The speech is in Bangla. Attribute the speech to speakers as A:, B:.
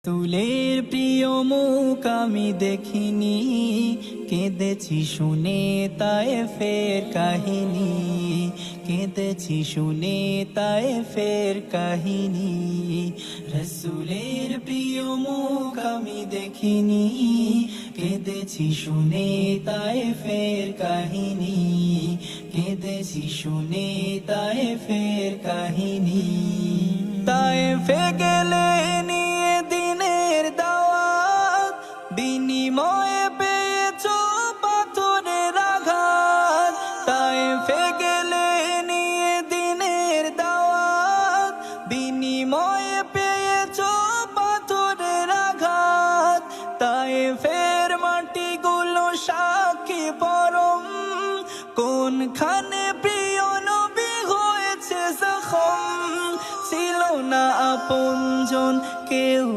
A: তুলের প্রিয় মুখ আমি দেখিনি, কেঁদেছি শুনে তায়েফের কাহিনী, কেঁদেছি শুনে তায়েফের কাহিনী। রসুলের প্রিয় মুখ আমি দেখিনি, কেঁদেছি শুনে তায়েফের কাহিনী, কেঁদেছি শুনে তায়েফের কাহিনী। তায়েফে গেলে নিয়ে দিনের দাওয়াত, বিনিময়ে পেয়েছো পাথরের আঘাত। তায়েফে গেলে নিয়ে দিনের দাওয়াত, বিনিময়ে পেয়েছো পাথরের আঘাত। তায়েফের মাটিগুলো সাক্ষী পরম, কোনখানে প্রিয় নবী হয়েছে জখম। ছিল না আপনজন